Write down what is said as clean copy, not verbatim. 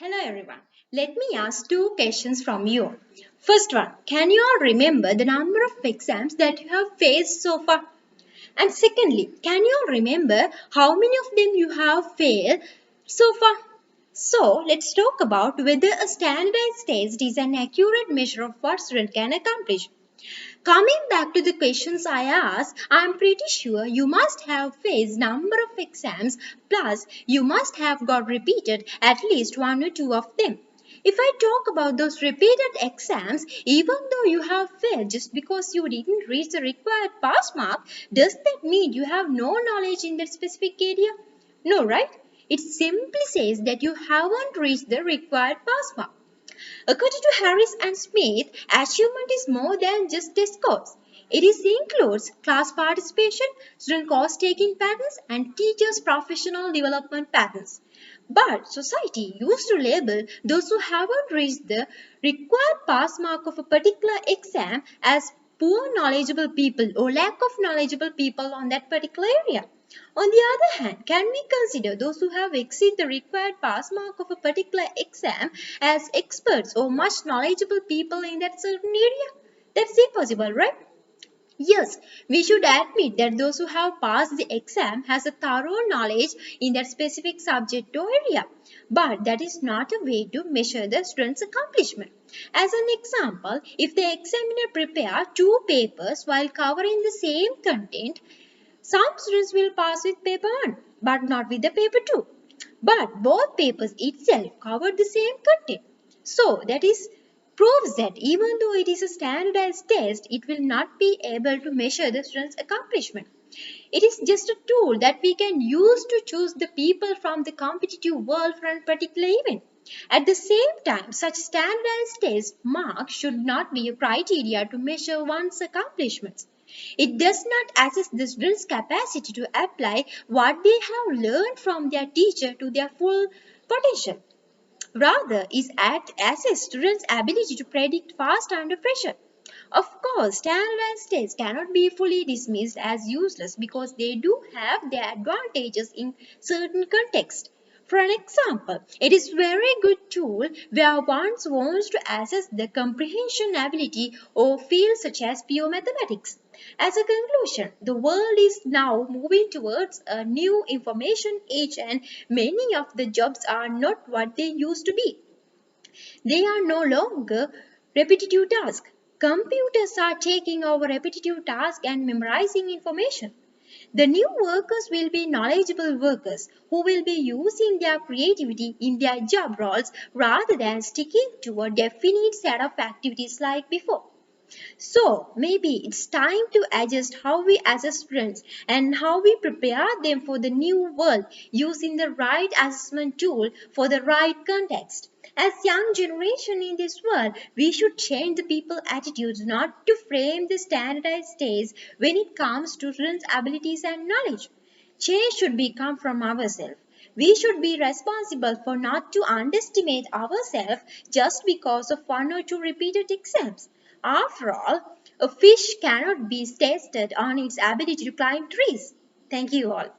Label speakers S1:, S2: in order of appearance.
S1: Hello everyone. Let me ask two questions from you. First one, can you all remember the number of exams that you have faced so far? And secondly, can you all remember how many of them you have failed so far? So let's talk about whether a standardized test is an accurate measure of what student can accomplish. Coming back to the questions I asked, I am pretty sure you must have faced number of exams plus you must have got repeated at least one or two of them. If I talk about those repeated exams, even though you have failed just because you didn't reach the required pass mark, does that mean you have no knowledge in that specific area? No, right? It simply says that you haven't reached the required pass mark. According to Harris and Smith, achievement is more than just test scores. Includes class participation, student course-taking patterns, and teachers' professional development patterns. But society used to label those who haven't reached the required pass mark of a particular exam as poor knowledgeable people or lack of knowledgeable people on that particular area. On the other hand, can we consider those who have exceeded the required pass mark of a particular exam as experts or much knowledgeable people in that certain area? That's impossible, right? Yes, we should admit that those who have passed the exam has a thorough knowledge in that specific subject or area. But that is not a way to measure the student's accomplishment. As an example, if the examiner prepare two papers while covering the same content, some students will pass with paper 1, but not with the paper 2. But both papers itself cover the same content. So that is proves that even though it is a standardized test, it will not be able to measure the student's accomplishment. It is just a tool that we can use to choose the people from the competitive world for a particular event. At the same time, such standardized test marks should not be a criteria to measure one's accomplishments. It does not assess the student's capacity to apply what they have learned from their teacher to their full potential. Rather, it assess students' ability to predict fast under pressure. Of course, standardized tests cannot be fully dismissed as useless because they do have their advantages in certain contexts. For an example, it is a very good tool where one wants to assess the comprehension ability of fields such as pure mathematics. As a conclusion, the world is now moving towards a new information age and many of the jobs are not what they used to be. They are no longer repetitive tasks. Computers are taking over repetitive tasks and memorizing information. The new workers will be knowledgeable workers who will be using their creativity in their job roles rather than sticking to a definite set of activities like before. So maybe it's time to adjust how we assess students and how we prepare them for the new world using the right assessment tool for the right context. As young generation in this world, we should change the people attitudes not to frame the standardized tests when it comes to students' abilities and knowledge. Change should be come from ourselves. We should be responsible for not to underestimate ourselves just because of one or two repeated exams. After all, a fish cannot be tested on its ability to climb trees. Thank you all.